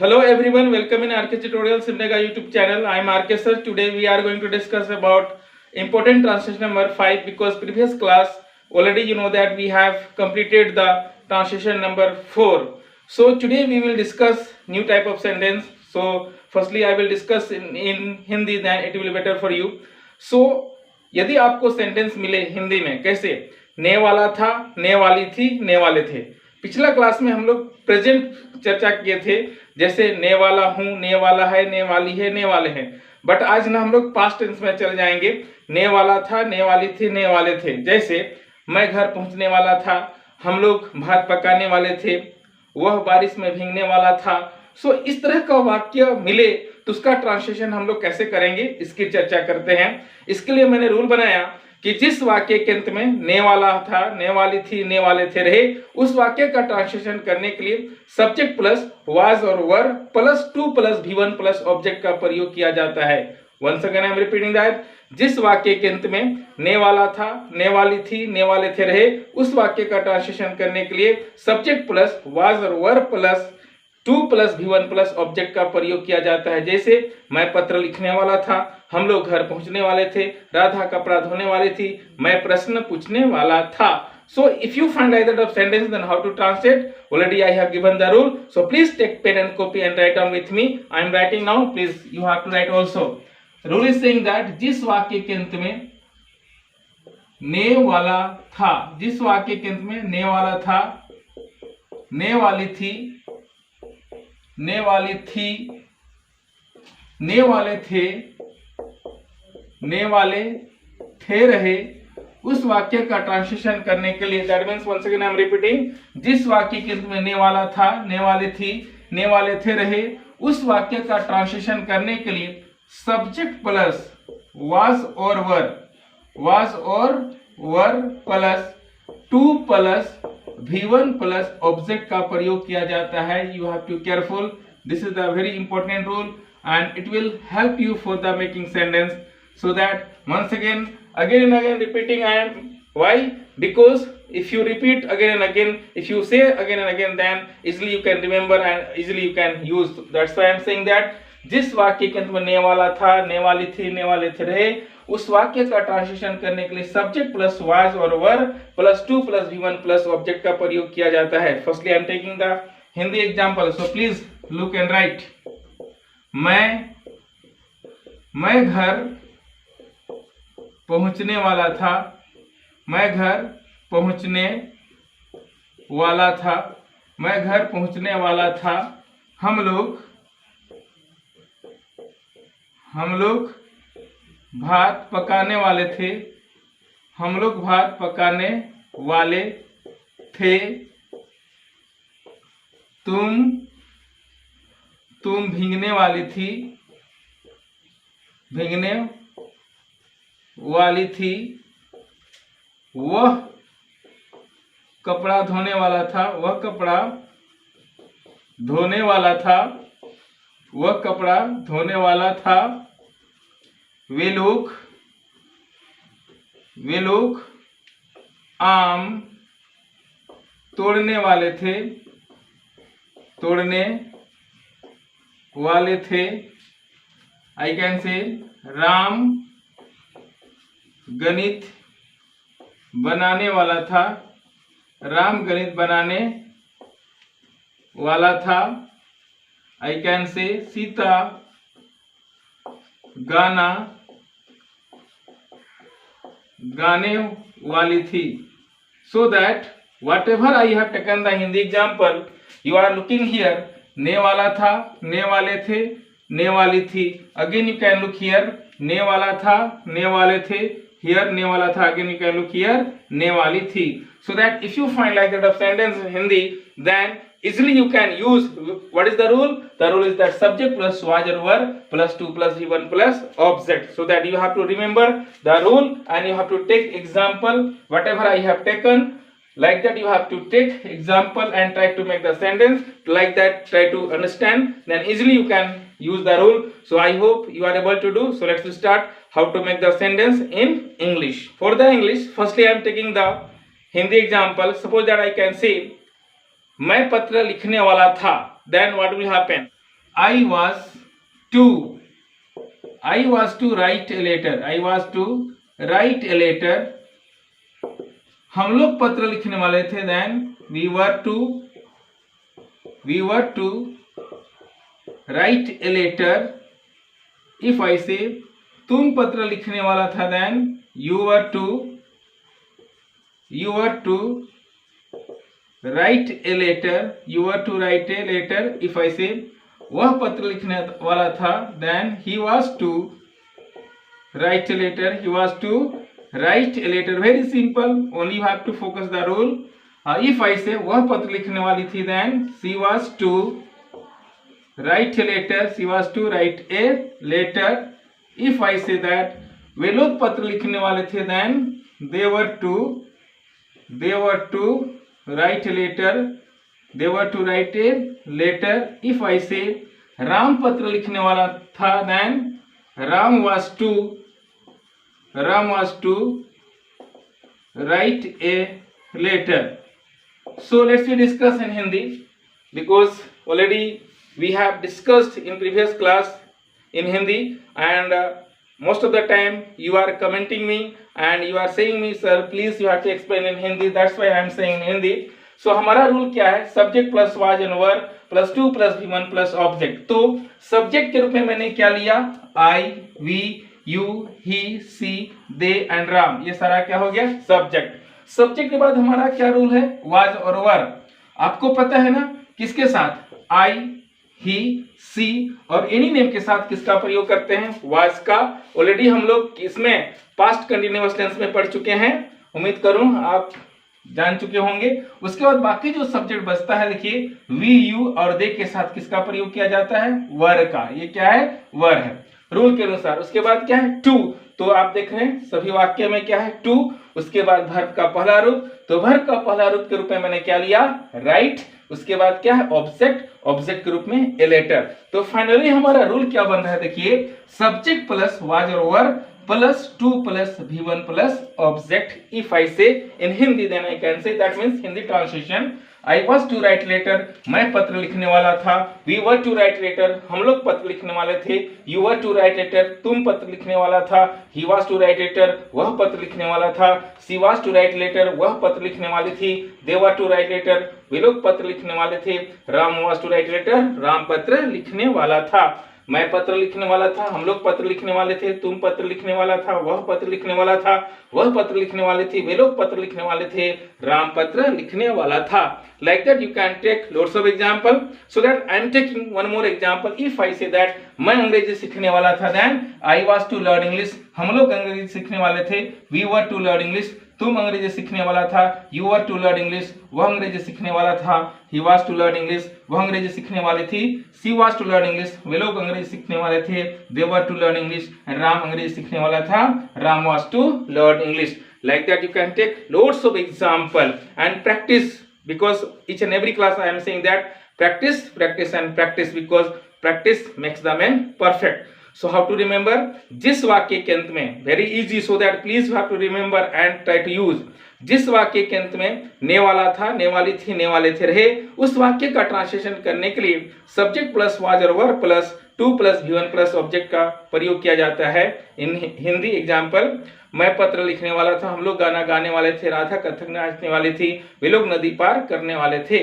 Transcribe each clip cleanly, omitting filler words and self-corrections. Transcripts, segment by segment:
Hello everyone, welcome in RK Tutorials Simdega YouTube channel. I am RK sir. Today we are going to discuss about important translation number 5 because previous class already you know that we have completed the translation number 4. So today we will discuss new type of sentence. So firstly I will discuss in Hindi, then it will be better for you. So यदि आपको sentence मिले हिंदी में कैसे, ने वाला था, ने वाली थी, ने वाले थे। पिछला क्लास में हम लोग प्रेजेंट चर्चा किए थे, जैसे ने वाला हूं, ने वाला है, ने वाली है, ने वाले हैं। बट आज ना हम लोग पास्ट टेंस में चल जाएंगे। ने वाला था, ने वाली थी, ने वाले थे। जैसे मैं घर पहुंचने वाला था, हम लोग भात पकाने वाले थे, वह बारिश में भीगने वाला था। सो इस तरह का वाक्य मिले तो उसका ट्रांसलेशन हम लोग कैसे करेंगे, इसकी चर्चा करते हैं। इसके लिए मैंने रूल बनाया कि जिस वाक्य के अंत में ने वाला था, ने वाली थी, ने वाले थे रहे, उस वाक्य का ट्रांसलेशन करने के लिए सब्जेक्ट प्लस वाज और were plus two plus V1 plus object का प्रयोग किया जाता है। Once again I am repeating that, जिस वाक्य के अंत में ने वाला था, ने वाली थी, ने वाले थे रहे, उस वाक्य का ट्रांसलेशन करने के लिए सब्जेक्ट प्लस वाज और were plus two plus V1 plus object का प्रयोग किया जाता है। जैसे मैं पत्र लिखने वाला था, हम लोग घर पहुंचने वाले थे, राधा कपड़ा धोने वाली थी, मैं प्रश्न पूछने वाला था। So if you find like that of sentence, then how to translate? Already I have given the rule. So please take pen and copy and write down with me. I am writing now. Please you have to write also. Rule is saying that जिस वाक्य के अंत में ने वाला था, जिस वाक्य के अंत में ने वाला था, ने वाली थी, ने वाली थी, ने वाले थे, ने वाले थे रहे, उस वाक्य का ट्रांसलेशन करने के लिए that means once again I am repeating, जिस वाक्य के अंत में ने वाला था, ने वाली थी, ने वाले थे रहे, उस वाक्य का ट्रांसलेशन करने के लिए सब्जेक्ट प्लस वाज और were plus two plus V1 plus object का प्रयोग किया जाता है। You have to careful, this is the very important rule and it will help you for the making sentence. So that once again and again repeating I am, why? Because if you repeat again and again, if you say again and again, then easily you can remember and easily you can use. That's why I am saying that जिस वाक्य के अंत में ने वाला था, ने वाली थी, ने वाले थे रहे, उस वाक्य का ट्रांसलेशन करने के लिए सब्जेक्ट प्लस वाज और were plus two plus V1 plus object का प्रयोग किया जाता है। Firstly I am taking the Hindi example, so please look and right. मैं घर पहुंचने वाला था, मैं घर पहुंचने वाला था, मैं घर पहुंचने वाला था, हम लोग भात पकाने वाले थे, हम लोग भात पकाने वाले थे, तुम भीगने वाली थी, भीगने वाली थी, वह कपड़ा धोने वाला था, वह कपड़ा धोने वाला था, वह कपड़ा धोने वाला था, वे लोग आम तोड़ने वाले थे, तोड़ने वाले थे। आई कैन से राम गणित बनाने वाला था, राम गणित बनाने वाला था। आई कैन से सीता गाने वाली थी। So that whatever I have taken the Hindi example, you are looking here, ने वाला था, ने वाले थे, ने वाली थी। Again you can look here, ने वाला था, ने वाले थे, हियर ने वाला था, again you can look here, ने वाली थी। So that if you find like that of sentence in Hindi, then easily you can use, what is the rule? The rule is that subject plus was or were plus two plus V1 plus object. So that you have to remember the rule and you have to take example, whatever I have taken. Like that you have to take example and try to make the sentence. Like that try to understand. Then easily you can use the rule. So I hope you are able to do. So let's start how to make the sentence in English. For the English, firstly I am taking the Hindi example. Suppose that I can say मैं पत्र लिखने वाला था, then what will happen? I was to write a letter. I was to write a letter. हम लोग पत्र लिखने वाले थे. Then we were to write a letter. If I say तुम पत्र लिखने वाला था, then you were to write a letter. You were to write a letter. If I say वह पत्र लिखने वाला था, then he was to write a letter. He was to write a letter. Very simple. Only you have to focus the rule. If I say वह पत्र लिखने वाली थी, then she was to write a letter. She was to write a letter. If I say that वे लोग पत्र लिखने वाले थे, then they were to write a letter. They were to write a letter. If I say Ram पत्र लिखने वाला था, then Ram was to write a letter. So let's discuss in Hindi, because already we have discussed in previous class in Hindi, and most of the time you are commenting me and you are saying me, sir please you have to explain in Hindi. That's why I am saying in Hindi. So हमारा rule क्या है? Subject plus was and verb plus 2 plus V1 plus object. तो subject के रूप में मैंने क्या लिया? I, we, you, he, she, they and Ram. ये सारा क्या हो गया? सब्जेक्ट. सब्जेक्ट के बाद हमारा क्या रूल है? वाज और वर्ब. आपको पता है ना किसके साथ? I, he, she और एनी नेम के साथ किसका प्रयोग करते हैं? वाज का. ऑलरेडी हम लोग इसमें पास्ट कंटिन्यूअस टेंस में पढ़ चुके हैं. उम्मीद करूं आप जान चुके होंगे. उसके बाद बाकी जो सब्जेक्ट बचता है, देखिए वी, यू और दे के साथ किसका प्रयोग किया जाता है? वर का. ये क्या है? वर है रूल के अनुसार. उसके बाद क्या है? टू. तो आप देख रहे हैं सभी वाक्य में क्या है? टू. उसके बाद वर्ब का पहला रूप. तो वर्ब का पहला रूप के रूप में मैंने क्या लिया? राइट. उसके बाद क्या है? ऑब्जेक्ट के रूप में ए लेटर. तो फाइनली हमारा रूल क्या बन रहा है? देखिए सब्जेक्ट प्लस वाज और verb plus 2 plus V1 plus object. If I say in Hindi, then I can say that means Hindi translation. I was to write letter. मैं पत्र लिखने वाला था. We were to write letter. हम लोग पत्र लिखने वाले थे. You were to write letter. तुम पत्र लिखने वाला था. He was to write letter. वह पत्र लिखने वाला था. She was to write letter. वह पत्र लिखने वाली थी. They were to write letter. वे लोग पत्र लिखने वाले थे. Ram was to write letter. Ram पत्र लिखने वाला था. मैं पत्र लिखने वाला था. हम लोग पत्र लिखने वाले थे. तुम पत्र लिखने वाला था. वह पत्र लिखने वाला था. वह पत्र लिखने वाले थे. वे लोग पत्र लिखने वाले थे. राम पत्र लिखने वाला था. Like that you can take lots of example. So that I am taking one more example. If I say that मैं अंग्रेजी सीखने वाला था, then I was to learn English. हम लोग अंग्रेजी सीखने वाले थे. We were to learn English. तुम अंग्रेजी सीखने वाला था. You were to learn English. वह अंग्रेजी सीखने वाला था. He was to learn English. वह अंग्रेजी सीखने वाली थी. She was to learn English. वे लोग अंग्रेजी सीखने वाले थे. They were to learn English. And Ram अंग्रेजी सीखने वाला था. Ram was to learn English. Like that you can take lots of example and practice, because each and every class I am saying that practice and practice, because practice makes the man perfect. So how to remember? जिस वाक्य के अंत में, very easy, so that please you have to remember and try to use. जिस वाक्य के अंत में ने वाला था, ने वाली थी, ने वाले थे रहे, उस वाक्य का ट्रांसलेशन करने के लिए सब्जेक्ट प्लस वाज और verb plus 2 plus V1 plus object का प्रयोग किया जाता है. इन हिंदी एग्जाम्पल, मैं पत्र लिखने वाला था. हम लोग गाना गाने वाले थे. राधा कथक नाचने वाली थी. वे लोग नदी पार करने वाले थे.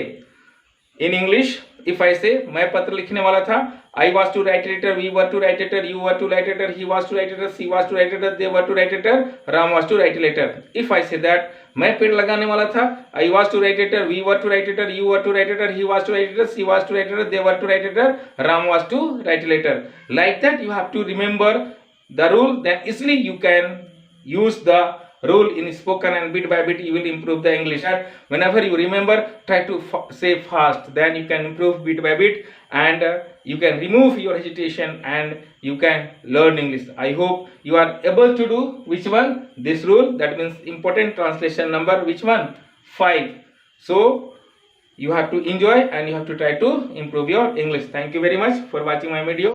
In English, if I say मैं पत्र लिखने वाला था, I was to write letter, we were to write letter, you were to write letter, he was to write letter, she was to write letter, they were to write letter, Ram was to write letter. If I say that मैं पेड़ लगाने वाला था, I was to write letter, we were to write letter, you were to write letter, he was to write letter, she was to write letter, they were to write letter, Ram was to write letter. Like that you have to remember the rule, then easily you can use the rule in spoken, and bit by bit you will improve the English. And whenever you remember, try to say fast, then you can improve bit by bit, and you can remove your hesitation and you can learn English. I hope you are able to do which one? This rule, that means important translation number which one? 5. So you have to enjoy and you have to try to improve your English. Thank you very much for watching my video.